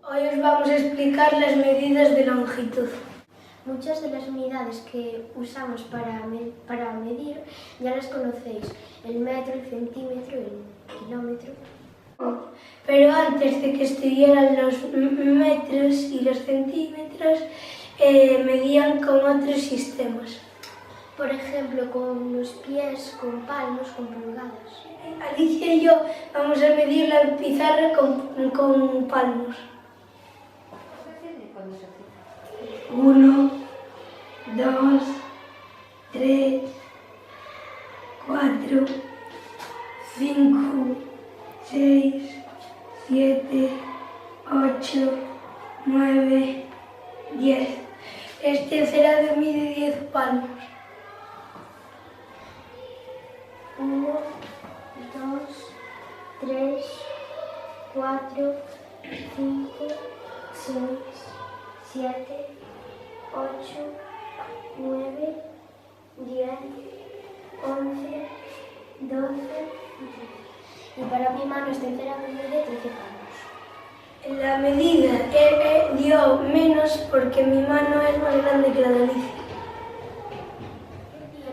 Hoy os vamos a explicar las medidas de longitud. Muchas de las unidades que usamos para medir ya las conocéis, el metro, el centímetro, el kilómetro. Pero antes de que estudiaran los metros y los centímetros, medían con otros sistemas. Por ejemplo, con los pies, con palmos, con pulgadas. Alicia y yo vamos a medir la pizarra con palmos. 1, 2, 3, 4, 5, 6, 7, 8, 9, 10. Este cerado mide 10 palmos. 1, 2, 3, 4, 5, 6, 7, 8, 9, 10, 11, 12, y para mi mano este cerado mide 13 palmos. La medida dio menos porque mi mano es más grande que la de Alicia.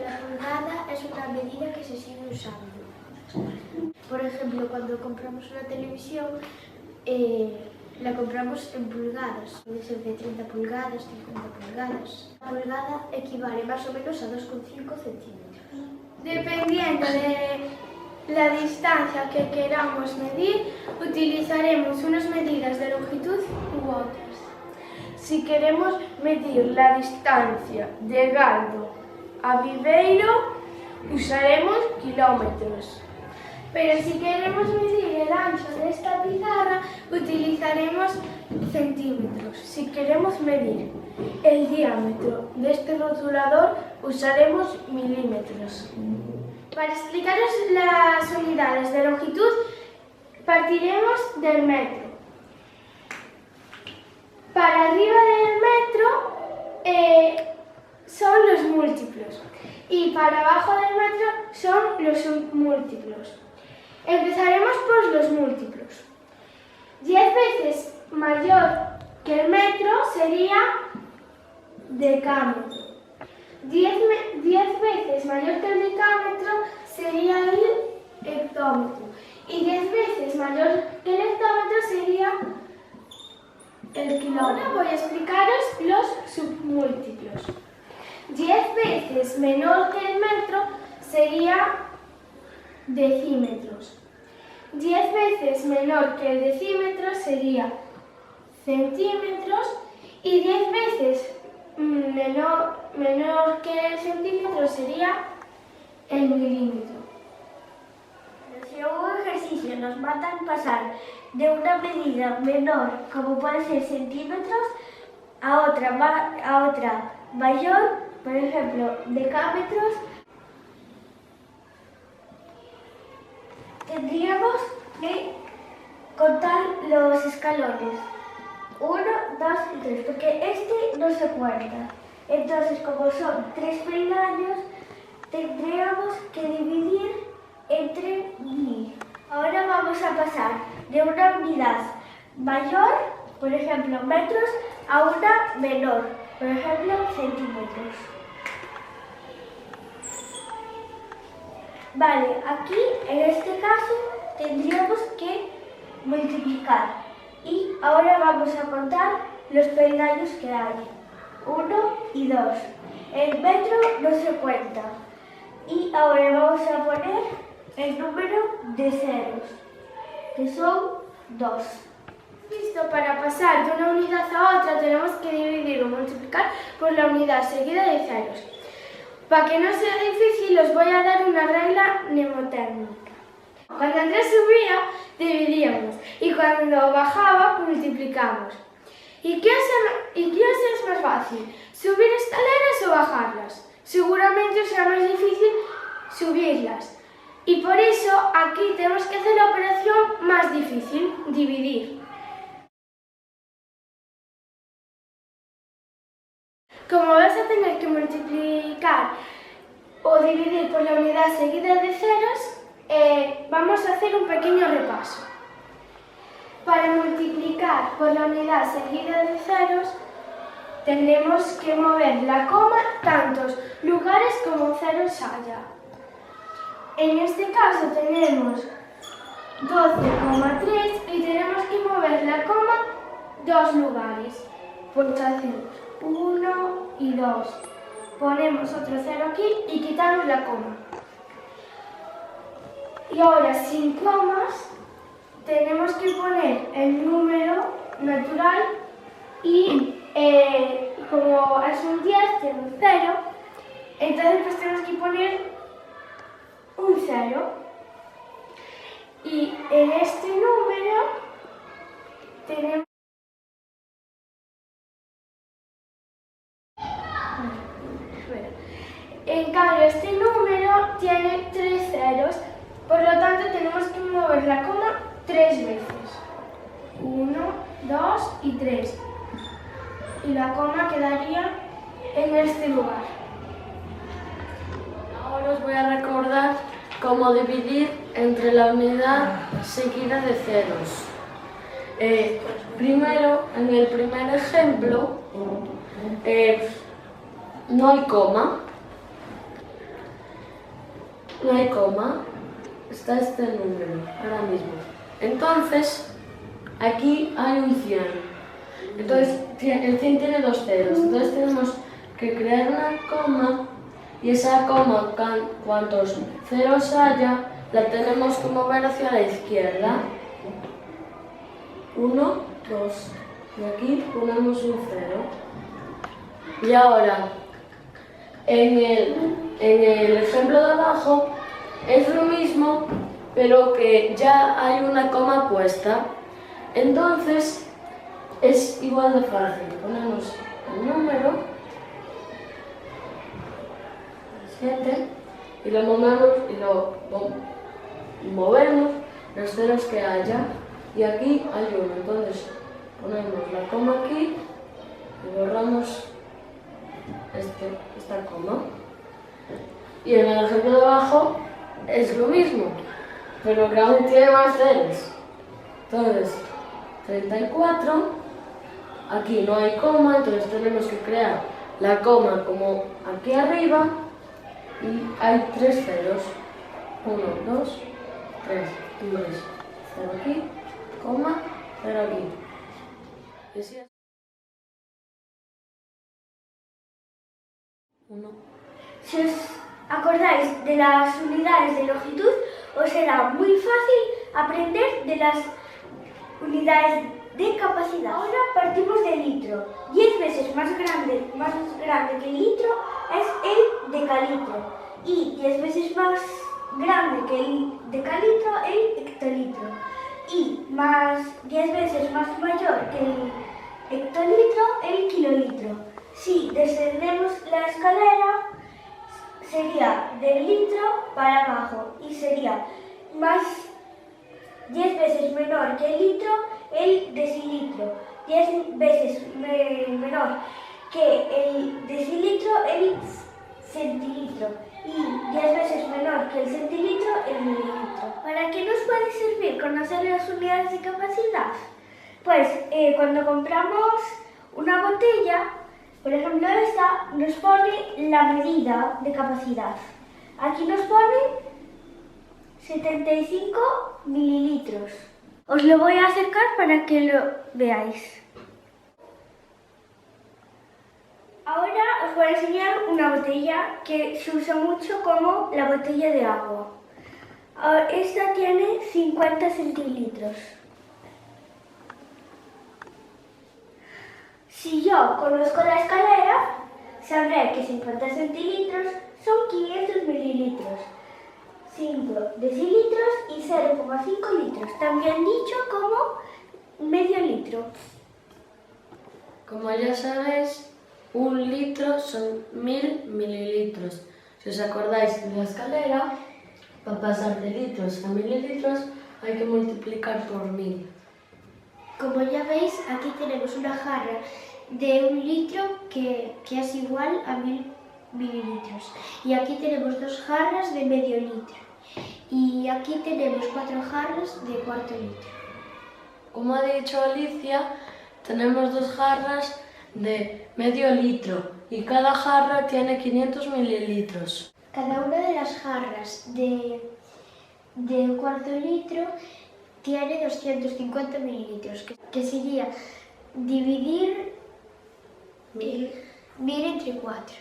La pulgada es una medida que se sigue usando. Por ejemplo, cuando compramos una televisión, la compramos en pulgadas. Puede ser de 30 pulgadas, 50 pulgadas. La pulgada equivale más o menos a 2,5 centímetros. Dependiendo de la distancia que queramos medir, utilizaremos unas medidas de longitud u otras. Si queremos medir la distancia de Galdo a Viveiro, usaremos kilómetros. Pero si queremos medir el ancho de esta pizarra, utilizaremos centímetros. Si queremos medir el diámetro de este rotulador, usaremos milímetros. Para explicaros las unidades de longitud, partiremos del metro. Para arriba del metro son los múltiplos y para abajo del metro son los submúltiplos. Empezaremos por los múltiplos. 10 veces mayor que el metro sería decámetro. 10 veces mayor que el decámetro sería el hectómetro. Y 10 veces mayor que el hectómetro sería el kilómetro. Ahora voy a explicaros los submúltiplos. 10 veces menor que el metro sería decímetros. 10 veces menor que el decímetro sería centímetros y 10 veces menor que el centímetro sería el milímetro. Si un ejercicio nos mandan pasar de una medida menor, como puede ser centímetros, a otra mayor, por ejemplo, decámetros, tendríamos que contar los escalones. 1, 2 y 3, porque este no se cuenta. Entonces, como son 3 peldaños, tendríamos que dividir entre 1000. Ahora vamos a pasar de una unidad mayor, por ejemplo metros, a una menor, por ejemplo centímetros. Vale, aquí en este caso tendríamos que multiplicar y ahora vamos a contar los peldaños que hay. 1 y 2. El metro no se cuenta y ahora vamos a poner el número de ceros, que son 2. Listo, para pasar de una unidad a otra tenemos que dividir o multiplicar por la unidad seguida de ceros. Para que no sea difícil os voy a dar una regla mnemotécnica. Cuando Andrés subía, dividíamos y cuando bajaba, multiplicamos. ¿Y qué os es más fácil? ¿Subir escaleras o bajarlas? Seguramente os sea más difícil subirlas. Y por eso aquí tenemos que hacer la operación más difícil, dividir. Como vas a tener que multiplicar o dividir por la unidad seguida de ceros, vamos a hacer un pequeño repaso. Para multiplicar por la unidad seguida de ceros, tendremos que mover la coma tantos lugares como ceros haya. En este caso tenemos 12,3 y tenemos que mover la coma 2 lugares. Pues hacemos 1 y 2. Ponemos otro cero aquí y quitamos la coma. Y ahora sin comas tenemos que poner el número natural y como es un 10, tiene un 0, entonces pues tenemos que poner un 0. Y en este número tenemos... En cambio, este número tiene 3 ceros, por lo tanto tenemos que mover la coma 3 veces. 1, 2 y 3. Y la coma quedaría en este lugar. Ahora os voy a recordar cómo dividir entre la unidad seguida de ceros. Primero, en el primer ejemplo, no hay coma. No hay coma. Está este número ahora mismo. Entonces, aquí hay un 100. Entonces, el 100 tiene 2 ceros. Entonces tenemos que crear una coma y esa coma, cuantos ceros haya, la tenemos que mover hacia la izquierda. 1, 2. Y aquí ponemos un 0. Y ahora, en el ejemplo de abajo, es lo mismo, pero que ya hay una coma puesta. Entonces, es igual de fácil. Ponemos el número 7 y lo movemos los ceros que haya y aquí hay uno. Entonces ponemos la coma aquí y borramos esta coma. Y en el ejemplo de abajo es lo mismo, pero que aún tiene más ceros. Entonces 34, aquí no hay coma, entonces tenemos que crear la coma como aquí arriba y hay 3 ceros. 1, 2, 3. Entonces, 0 aquí, coma, 0 aquí. Y así es. 1. Si os acordáis de las unidades de longitud, os será muy fácil aprender de las unidades de capacidad. Ahora partimos del litro. 10 veces más grande que el litro es el decalitro y 10 veces más grande que el decalitro el hectolitro y 10 veces más mayor que el hectolitro el kilolitro. Si descendemos la escalera sería del litro para abajo y sería 10 veces menor que el litro el decilitro, 10 veces menor que el decilitro el centilitro y 10 veces menor que el centilitro el mililitro. ¿Para qué nos puede servir conocer las unidades de capacidad? Pues cuando compramos una botella, por ejemplo esta, nos pone la medida de capacidad. Aquí nos pone 75 mililitros. Os lo voy a acercar para que lo veáis. Ahora os voy a enseñar una botella que se usa mucho como la botella de agua. Esta tiene 50 centilitros. Si yo conozco la escalera, sabré que 50 centilitros son 500 mililitros, 5 decilitros y 0,5 litros, también dicho como medio litro. Como ya sabéis, 1 litro son 1000 mililitros. Si os acordáis de la escalera, para pasar de litros a mililitros hay que multiplicar por 1000. Como ya veis, aquí tenemos una jarra de 1 litro que es igual a 1000 mililitros. Y aquí tenemos 2 jarras de medio litro. Y aquí tenemos 4 jarras de cuarto litro. Como ha dicho Alicia, tenemos 2 jarras de medio litro y cada jarra tiene 500 mililitros. Cada una de las jarras de un cuarto de litro tiene 250 mililitros, que sería dividir mil entre 4.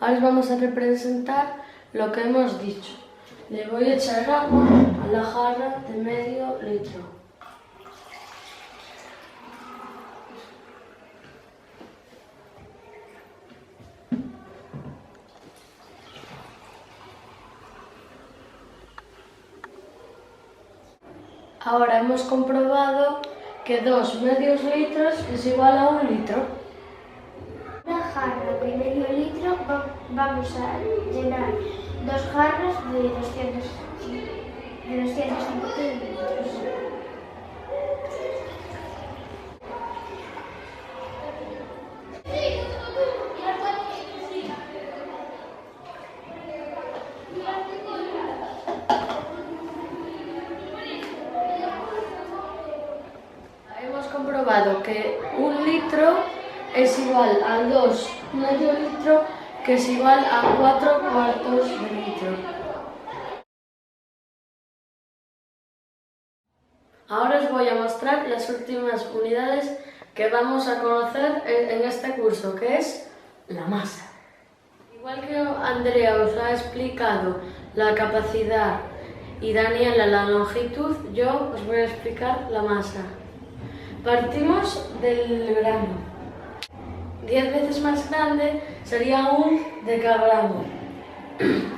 Ahora os vamos a representar lo que hemos dicho. Le voy a echar agua a la jarra de medio litro. Ahora hemos comprobado que 2 medios litros es igual a 1 litro. Una jarra de medio litro vamos a llenar 2 jarras de 250 mililitros. Hemos comprobado que 1 litro es igual a 2 medio litro, que es igual a 4 cuartos de litro. Ahora os voy a mostrar las últimas unidades que vamos a conocer en este curso, que es la masa. Igual que Andrea os ha explicado la capacidad y Daniela la longitud, yo os voy a explicar la masa. Partimos del gramo. 10 veces más grande sería un decagramo.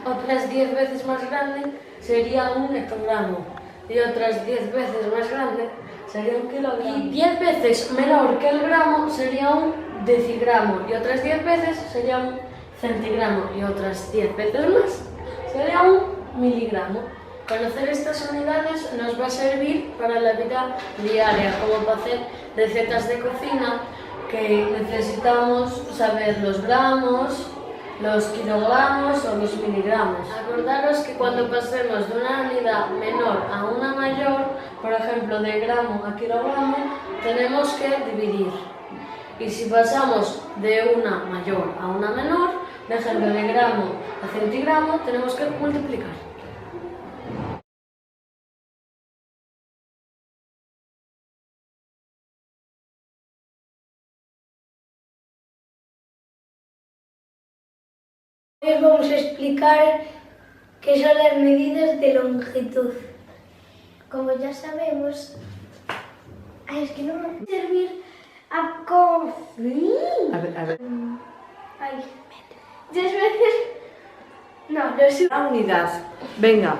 Otras 10 veces más grande sería un hectogramo. Y otras 10 veces más grande sería un kilogramo. Y 10 veces menor que el gramo sería un decigramo. Y otras 10 veces sería un centigramo. Y otras 10 veces más sería un miligramo. Conocer estas unidades nos va a servir para la vida diaria, como para hacer recetas de cocina, que necesitamos saber los gramos, los kilogramos o los miligramos. Acordaros que cuando pasemos de una unidad menor a una mayor, por ejemplo de gramo a kilogramo, tenemos que dividir. Y si pasamos de una mayor a una menor, por ejemplo de gramo a centigramo, tenemos que multiplicar. Hoy os vamos a explicar qué son las medidas de longitud. Como ya sabemos, es que no me va a servir a con... A ver. Ay, 10 veces... No, lo sé. La unidad. Venga.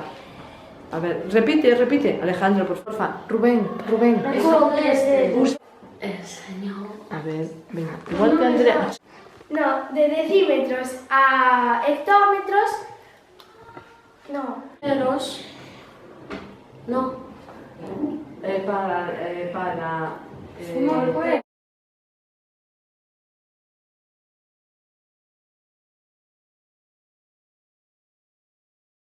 A ver, repite. Alejandro, por favor. Rubén. Señor. A ver, venga. Igual que Andrea. No, de decímetros a hectómetros... No. Ceros. No. Para No,